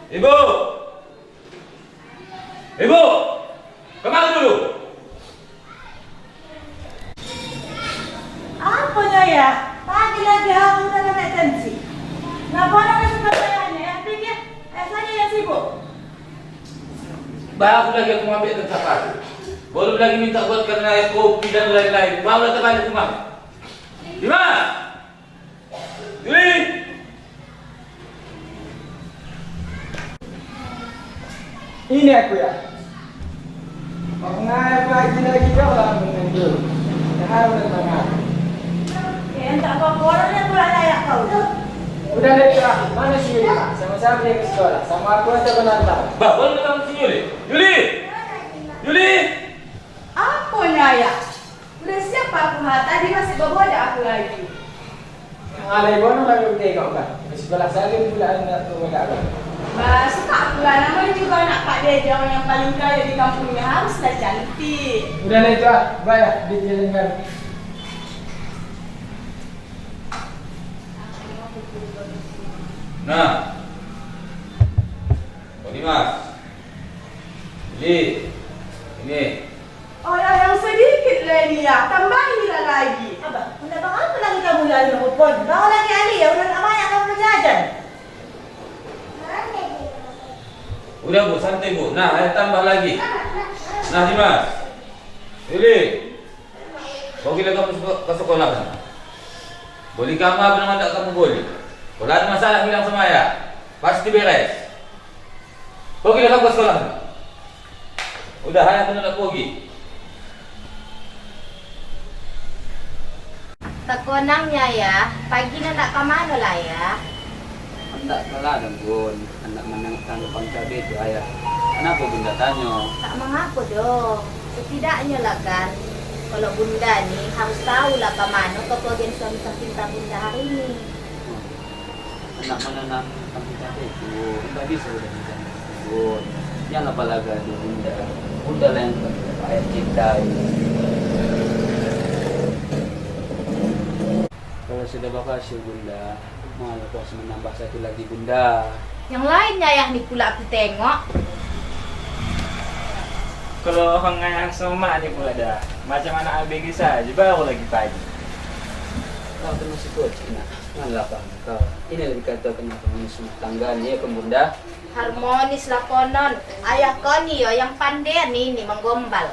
Ibu! Ibu! Kemana dulu? Apanya ya? Pagi lagi aku udah naik tensi. Ngapain ada sebagainya ya? Pikir, saja yang sibuk. Baru lagi aku ngambil tempat. Baru lagi minta buatkan air kopi dan lain-lain. Baru datang balik rumah. Dimas! Yuli! Ini aku ya. Mengair pagi lagi kau lah menunggu. Dah harus semangat. Ya, tak apa-apa orang yang pulang layak kau tu. Udah deh kak, mana si Yuli? Sama-sama dia ke sekolah. Sama aku aja penantar. Bah, baru datang si Yuli. Yuli! Yuli! Apanya ya? Udah siap aku tadi masih berboda aku lagi. Alay bono lagi udah kau kan. Di sekolah saya pula ada tu ada. Bah, suka pula namanya juga anak Pak Dede orang yang paling kaya di kampungnya haruslah cantik. Udah deh kak, bayar dijalankan. Nah. Kau Dimas. Yuli. Ini. Oh ya, yang sedikit lah ini ya, tambahilah lagi. Abah, benda bang apa lagi kamu lagi nelfon? Bawa lagi Ali ya, udah tak banyak kamu berjajan. Udah Bu, santai Bu. Nah, ayo tambah lagi. Nah, Dimas. Yuli. Kau bila kamu ke sekolah kan? Boleh kamu apa nama tak kamu boleh? Kalau ada masalah bilang sama ayah. Pasti beres. Kau bila kamu ke sekolah? Udah, ayah kena nak pergi. Tekonangnya ya, pagi nak ke mana lah ya? Tidak salah dong Bun, anak menangkan depan cabai itu ayah. Kenapa Bunda tanya? Tak mengapa dong, setidaknya lah kan. Kalau bunda nih harus tahu lah ke mana kepergian suami tercinta bunda hari ini. Anak menanam depan cabai itu, tidak bisa udah bicara Bun. Jangan apalagi ada Bunda. Bunda lah yang ayah cintai. Kalau sudah bakasih Bunda, malah kau harus menambah satu lagi Bunda. Yang lainnya yang nih pula aku tengok. Kalau orang yang sama ni pula dah. Macam mana ABG saja baru lagi pagi. Kau kan masih kecil nak. Ngalah kau. Ini lebih kata kenapa manusia tangga ni ya kan Bunda. Harmonis lah konon. Ayah kau nih yo yang pandai nih menggombal.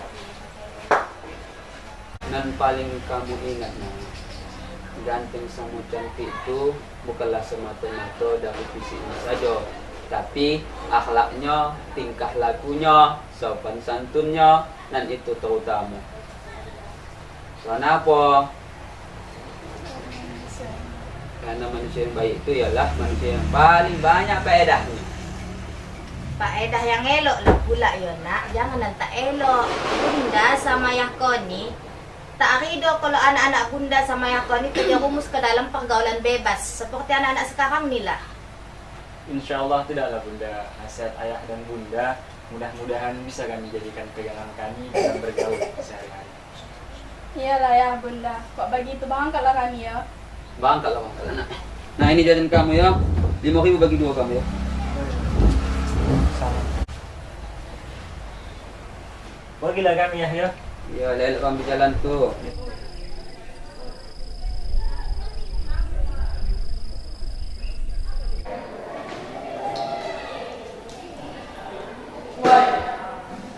Dan paling kamu ingat nah, ganteng sama cantik itu bukanlah semata-mata dari fisiknya saja, tapi akhlaknya, tingkah lakunya, sopan santunnya, dan itu terutama. Karena apa? Karena manusia yang baik itu ialah manusia yang paling banyak faedahnya. Faedah yang elok lah pula yo nak. Jangan nanti elok. Bunda sama ayah kau nih tak ridho kalau anak-anak bunda sama ayah kau ni terjerumus ke dalam pergaulan bebas seperti anak-anak sekarang ni lah. InsyaAllah tidaklah Bunda. Nasihat ayah dan Bunda mudah-mudahan bisa kami jadikan pegangan kami dalam bergaul sehari-hari. Iyalah ya bunda, kok begitu bangkatlah kami ya. Bangkatlah nak. Nah ini jajan kamu ya, 5.000 bagi 2 kamu ya. Bagilah kami ya. Ya, lelak kamu berjalan tu. Woi,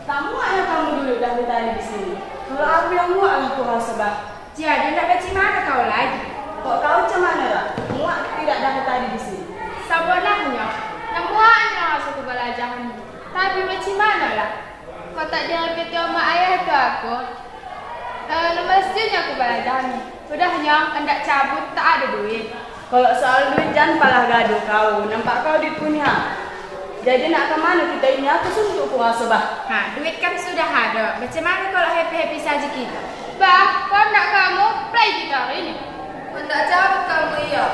tak muak ya kamu dulu dah bertanya di sini. Kalau aku yang muak lah tuh Hasabah. Jadi nak baca mana kau lagi? Kok kau macam mana tak? Muak tidak dah bertanya di sini. Sabarnya, namuanya masuk ke belajaran. Tapi baca mana lah? Kau tak jangan kata sama ayah tu aku. Mestinya aku belajaran. Sudahnya hendak cabut tak ada duit. Kalau soal duit jangan palah gaduh kau. Nampak kau duit punya. Jadi nak ke mana kita ini? Aku suntuk ku Hasabah. Duit kan sudah ada. Bagaimana kalau happy-happy saja kita? Bah, kau nak kamu play kita hari ini. Hendak cabut kamu iya.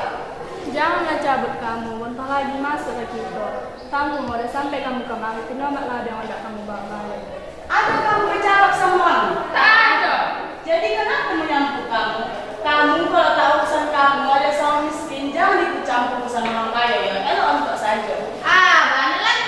Janganlah cabut kamu, bentar lagi masuk ke kita. Kamu mau dah sampai kamu kemari, kenapa lah ada yang ada kamu bawa? Ada kamu berjawab semua? Tak ada. Jadi kenapa menyambut kamu? Kamu kalau tahu urusan kamu ada seorang miskin, jangan ikut campur urusan orang kaya ya. Elok untuk saja. Mana lagi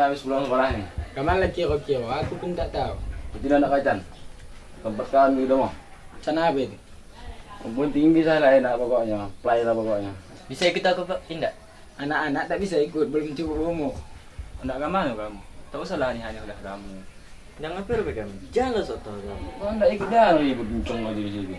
Mana habis pulang sekolah nih? Kemana kira-kira? Aku pun tak tahu. Tidak nak kaitan. Tempat kami udah mau. Sana apa itu? Ampun tinggi saya lah enak pokoknya. Play lah pokoknya. Bisa ikut aku Pak? Tidak. Anak-anak tak bisa ikut, belum cukup umur. Enggak ke mana kamu? Tak usah lah aneh-aneh ulah kamu. Jangan perlu kamu. Jangan sok tahu kamu. Kau tidak ikut dah nih berbincang aja di sini.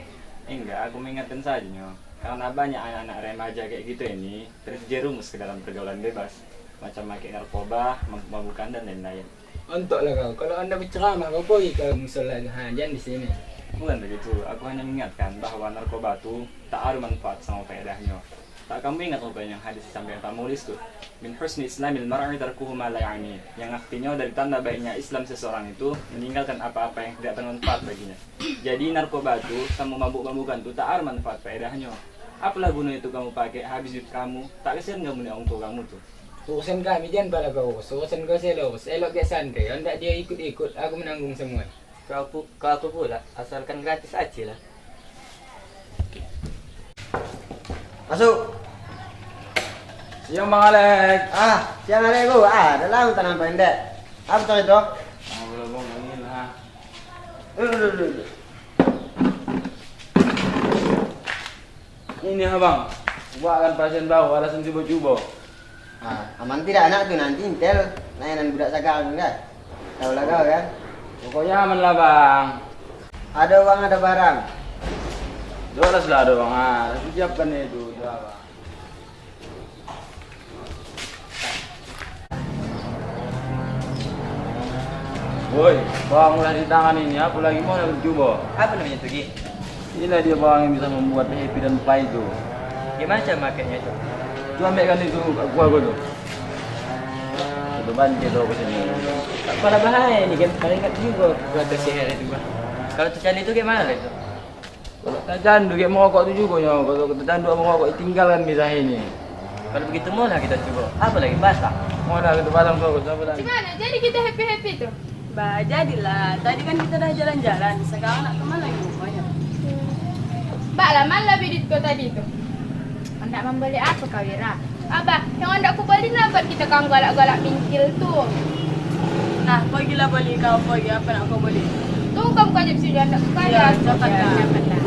Enggak, aku mengingatkan saja Nyo. Karena banyak anak-anak remaja kayak gitu ini terjerumus ke dalam pergaulan bebas. Macam makin narkoba, mabuk-mabukan dan lain-lain. Untuklah kau, kalau anda berceramah kau pergi ke musola jangan di sini. Bukan begitu, aku hanya mengingatkan bahwa narkoba itu tak ada manfaat sama faedahnya. Tak kamu ingat rupanya hadis sampai yang nulis tuh. Min husni islamil mar'i tarkuhu ma la ya'ni. Yang artinya dari tanda baiknya Islam seseorang itu meninggalkan apa-apa yang tidak bermanfaat baginya. Jadi narkoba itu sama mabuk-mabukan itu tak ada manfaat faedahnya. Apalah guna itu kamu pakai habis duit kamu, tak kesian kamu nih orang tua kamu tuh. Urusan kami jangan pada kau urus, urusan kau saya urus. Elok dia santai, hendak dia ikut-ikut, aku menanggung semua. Kau aku pula, asalkan gratis aja lah. Masuk. Siang Bang Alek. Siang hari aku. Dah lama tak nampak Indek. Apa tu itu? Boleh bang, ini lah. Duduk. Ini abang. Buatkan pasien baru, alasan cuba-cuba. Aman tidak anak tu nanti intel. Layanan budak sagang kan? Tahu lah kau kan? Pokoknya aman lah bang. Ada uang ada barang. Jelas lah ada bang. Siapkan itu. Dah bang. Woi, bang udah di tangan ini, apa lagi mau nak coba? Apa namanya tuh Gi? Inilah dia bang yang bisa membuat happy dan play itu. Gimana cara makainya itu? Cuma ambilkan itu gua tuh. Itu banjir tuh ke sini. Tak pada bahaya ini kan, paling ingat juga buat tersihat itu Bang. Kalau tercandu itu gimana lah itu? Kalau tak candu kayak merokok itu juga ya. Kalau kita candu sama merokok tinggalkan misah ini. Kalau begitu mau lah kita coba. Apa lagi basah? Mau dah kita pasang fokus apa dah? Gimana? Jadi kita happy-happy tuh? Bah, jadilah. Tadi kan kita dah jalan-jalan. Sekarang nak kemana lagi rupanya? Mbak lah, mana bidit kau tadi tuh? Hendak membeli apa kau Wira? Abah, yang hendak aku beli nak buat kita kang galak-galak bingkil tuh. Nah, pergilah beli kau pergi. Apa nak kau beli? Tuh kamu kajak sini hendak aku kaya. Ya, cepatlah. Cepatlah.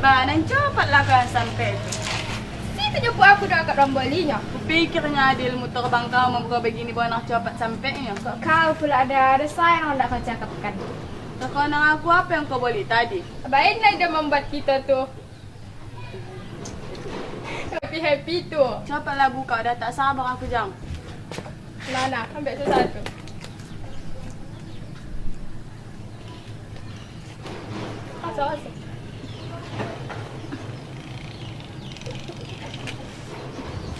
Bah, dan cepatlah kau sampai tu. Situ jumpa aku dah kat rambolinya. Kupikirnya adil muter bang kau membuka begini bawa nak cepat sampainya. Kok kau pula ada sayang hendak kau cakapkan. Kau nak aku apa yang kau beli tadi? Abah ini dah membuat kita tuh happy-happy tuh. Cepatlah buka, dah tak sabar aku jang. Mana? Ambil sesuatu. Asal-asal.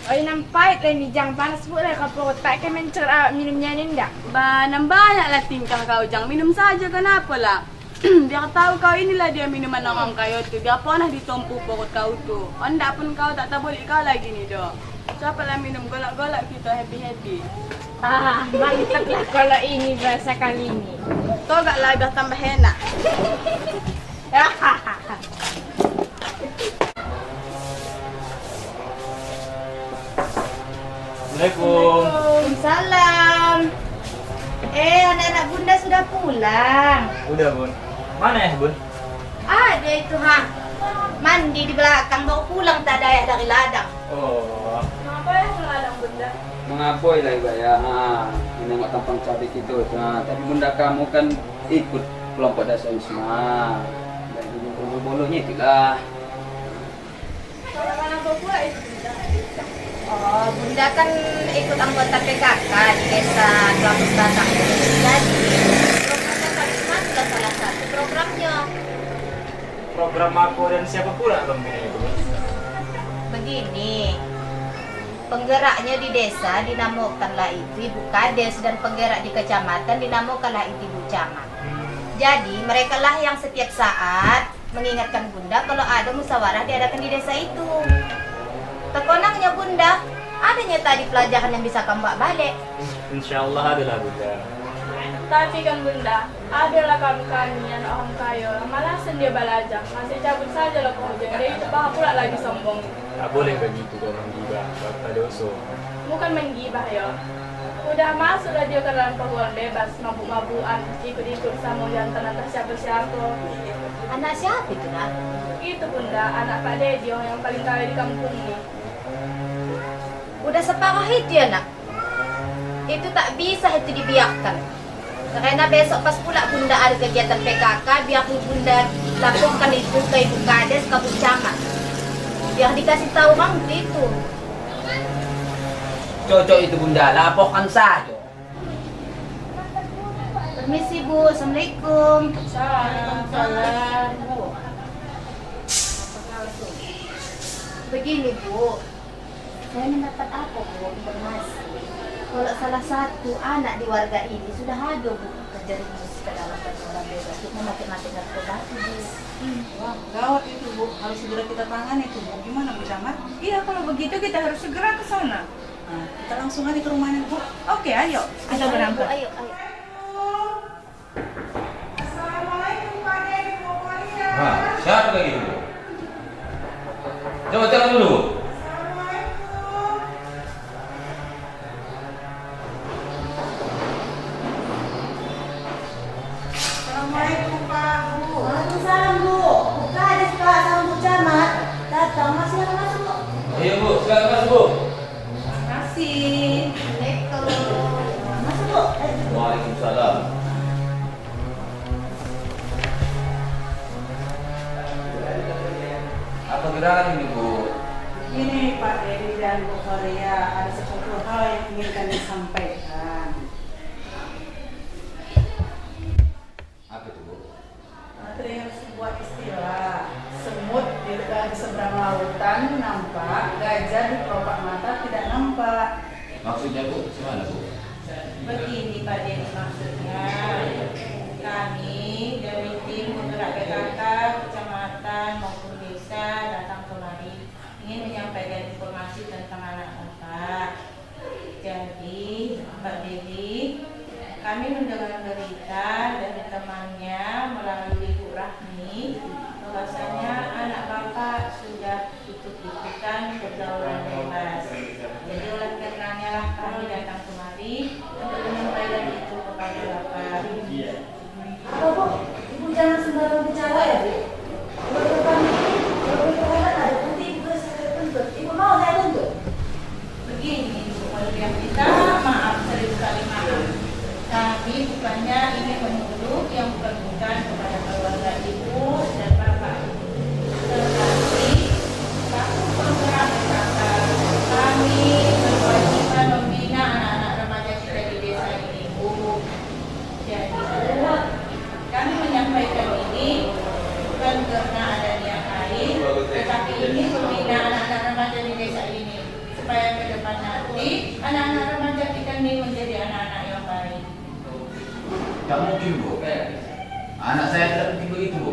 Oh, nampak lah ni jang panas pun lah kau perut. Tak kan mencerah minumnya ni enggak? Bah, banyaklah tingkah kau jang. Minum saja kenapa lah? Biar tahu kau inilah dia minuman orang kaya tu. Biar pernah ditumpu perut kau tu. Hendak pun kau tak boleh kau lagi ni dah. Cepatlah minum golak-golak kita happy-happy. Mantap lah kalau ini bahasa kali ini. Togaklah biar tambah enak. Assalamualaikum. Waalaikumsalam. Anak-anak bunda sudah pulang. Udah Bun. Mana ya Bun? Ada itu mandi di belakang baru pulang tak ada dari ladang. Oh. Kenapa ya ladang bunda? Mengapoi lah ibu ya, menengok tampang cabai gitu. Tapi bunda kamu kan ikut kelompok dasar Wisma. Dan bulu-bulunya itulah. Kalau kau pula itu bunda. Oh, bunda kan ikut anggota PKK di desa Kelapa Selatan. Jadi programnya Karisma sudah salah satu programnya. Program aku dan siapa pula Bang ini itu Bun? Begini, penggeraknya di desa dinamakanlah itu Ibu Kades dan penggerak di kecamatan dinamakanlah itu Ibu Camat. Jadi mereka lah yang setiap saat mengingatkan bunda kalau ada musyawarah diadakan di desa itu. Terkonangnya bunda, adanya tadi pelajaran yang bisa kamu bawa balik. Insya Allah adalah Bunda. Tapi kan bunda, adalah kami anak orang kaya, malasan dia belajar, masih cabut saja lah pengujian, dia itu bahkan pula lagi sombong. Tak boleh begitu kau menggibah, bapak dosa. Bukan menggibah ya, udah masuklah dia ke dalam pergaulan bebas, mabuk-mabukan, ikut-ikut sama jantan atas siapa-siapa. Anak siapa itu nak? Itu bunda, anak Pak Dedi yang paling kaya di kampung ini. Udah separah itu ya nak? Itu tak bisa itu dibiarkan. Karena besok pas pula bunda ada kegiatan PKK, biar bunda laporkan itu ke ibu kades, ke bu camat. Biar dikasih tahu orang itu. Cocok itu bunda, laporkan saja. Permisi bu, assalamualaikum. Salam. Begini bu, saya mendapat apa bu informasi? Kalau salah satu anak di warga ini sudah ada bu terjerumus ke dalam pergaulan bebas untuk memakai narkoba bu. Wah, gawat itu bu, harus segera kita tangani itu bu. Gimana Bu Camat? Iya, kalau begitu kita harus segera ke sana. Nah, kita langsung aja ke rumahnya bu. Oke, ayo kita berangkat. Ayo. Assalamualaikum Pak Dedi, pokoknya. Nah, siapa lagi itu? Coba telepon dulu. Assalamualaikum Pak Bu. Waalaikumsalam Bu. Buka ada Pak sama Bu Camat. Datang masih ada masuk kok. Ayo Bu, silakan masuk Bu. Terima kasih. Masuk Bu. Waalaikumsalam. Apa gerakan ini Bu? Ini Pak Dedi dan Bu Korea, ada sesuatu hal yang ingin kami sampaikan. Apa itu Bu? Ada sebuah istilah, semut di seberang lautan nampak, gajah di kelopak mata tidak nampak. Maksudnya Bu, gimana Bu? Begini Pak Dedi maksudnya, kami dari tim penggerak PKK, kecamatan maupun desa datang kemari ingin menyampaikan informasi tentang anak Bapak. Jadi Pak Dedi, kami mendengar berita dari temannya melalui Bu Rahmi bahwasanya anak Bapak sudah ikut-ikutan pergaulan bebas. Jadi oleh karenanya lah kami datang kemari untuk menyampaikan itu kepada Bapak. Apa Bu? Ibu jangan sembarang bicara ya Bu. Keluarga kami ini, kalau berkata ada nanti Ibu harus saya tuntut. Ibu mau saya tuntut? Begini Bu, yang kita maaf, serius kali maaf. Kami bukannya ingin menuduh yang bukan-bukan kepada keluarga Ibu dan Bapak. Tetapi selaku penggerak PKK, kami berkewajiban membina anak-anak remaja kita di desa ini Bu. Jadi Bu, kami menyampaikan ini bukan karena ada niat lain, tetapi ini membina anak-anak remaja di desa ini supaya ke depan nanti anak-anak remaja kita ini menjadi anak-anak yang baik. Tak mungkin Bu. Anak saya tidak mungkin begitu Bu.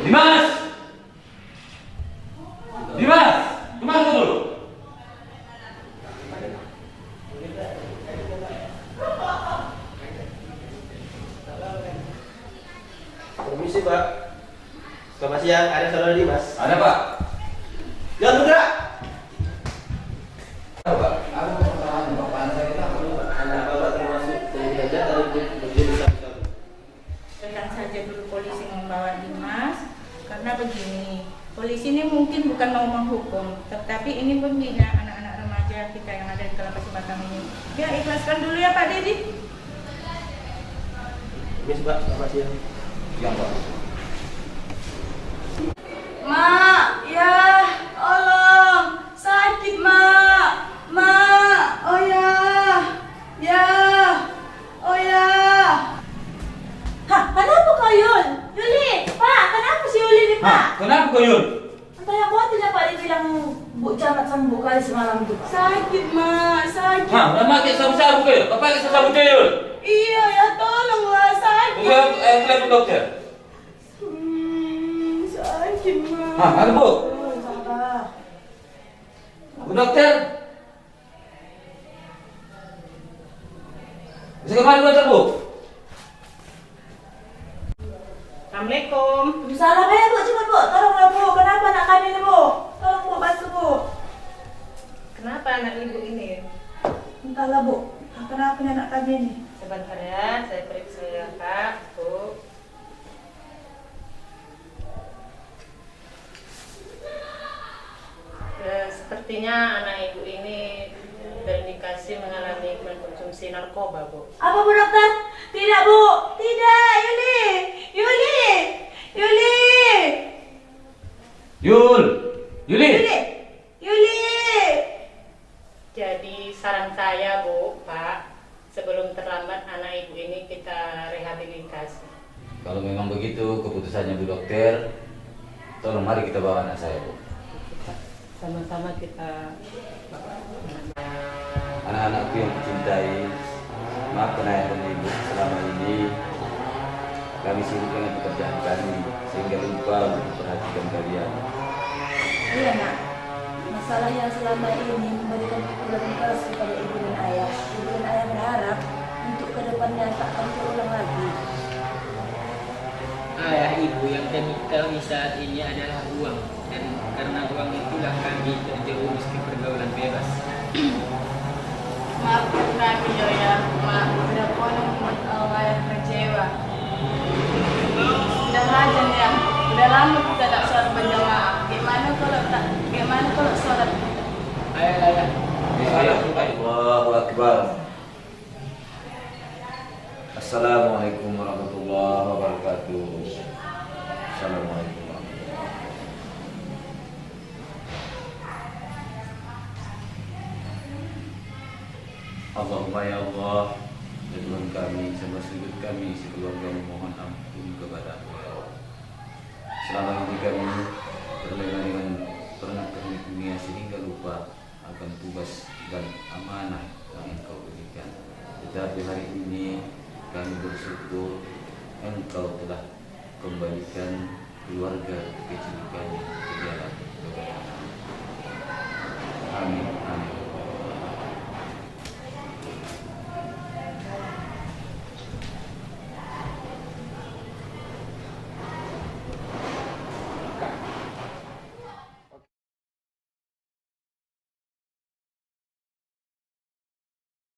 Dimas! Dimas! Kemana dulu? Permisi Pak. Selamat siang, ada saudara Dimas. Ada Pak. Jangan bergerak. Pak, aku mau tanya Bapak saya kita Anak Bapak termasuk pengguna dari berjenis satu. Tenang saja dulu polisi membawa Dimas, karena begini, polisi ini mungkin bukan mau menghukum, tetapi ini membina anak-anak remaja kita yang ada di Kelapa Sumatera ini. Ya, ikhlaskan dulu ya Pak Dedi. Permisi Pak, selamat siang. yang Pak. Mak, ya Allah, sakit Mak. Mak, oh ya. Oh ya. Hah, kenapa kau Yul? Yuli, Pak, kenapa si Yuli nih Pak? Kenapa kau Yul? Tanya khawatir ya Pak, dia bilang Bu Camat sama Bu Kali semalam tuh Pak. Sakit Mak, sakit. Udah pakai sabu-sabu ke? Kau pakai sabu Yul? Iya ya, tolong Mak, sakit. Telepon dokter. Sakit Mak. Ada Bu? Bu dokter? Bisa kemana dokter Bu? Assalamualaikum. Salam ya Bu, cepat Bu, tolonglah Bu, kenapa anak kami ini Bu? Tolong Bu, bantu Bu. Kenapa anak ibu ini? Entahlah Bu, kenapa anak kami ini? Sebentar ya, saya periksa ya Kak, Bu. Sepertinya anak ibu ini terindikasi mengalami mengkonsumsi narkoba, Bu. Apa Bu dokter? Tidak Bu, tidak, Yuli, Yuli, Yuli, Yuli. Yuli. Jadi saran saya, Bu, Pak, sebelum terlambat anak ibu ini kita rehabilitasi. Kalau memang begitu keputusannya Bu Dokter, tolong mari kita bawa anak saya, Bu. Sama-sama kita Anak-anakku yang kucintai, maafkan ayah dan ibu selama ini kami sibuk dengan pekerjaan kami sehingga lupa untuk memperhatikan kalian. Iya nak, masalah yang selama ini memberikan pukulan keras kepada ibu dan ayah. Ibu dan ayah berharap untuk kedepannya tak akan terulang lagi. Ayah ibu yang kami tahu saat ini adalah uang, dan karena uang itulah kami terjerumus ke pergaulan bebas. Maafkan kami Joya, maaf sudah konon membuat ayah kecewa. Sudah rajin ya, sudah lama kita tak sholat berjamaah. Gimana kalau sholat? Ayah. Allahu Akbar. Assalamualaikum warahmatullahi wabarakatuh. Assalamualaikum warahmatullahi wabarakatuh. Allahumma ya Allah, ya Tuhan kami, sama sujud kami, sekeluarga memohon ampun kepada ya Allah. Selama ini kami terlena dengan pernak-pernik dunia sehingga lupa akan tugas dan amanah yang Engkau berikan. Tetapi hari ini kami bersyukur Engkau telah kembalikan keluarga kecil kami ke jalan kebenaran.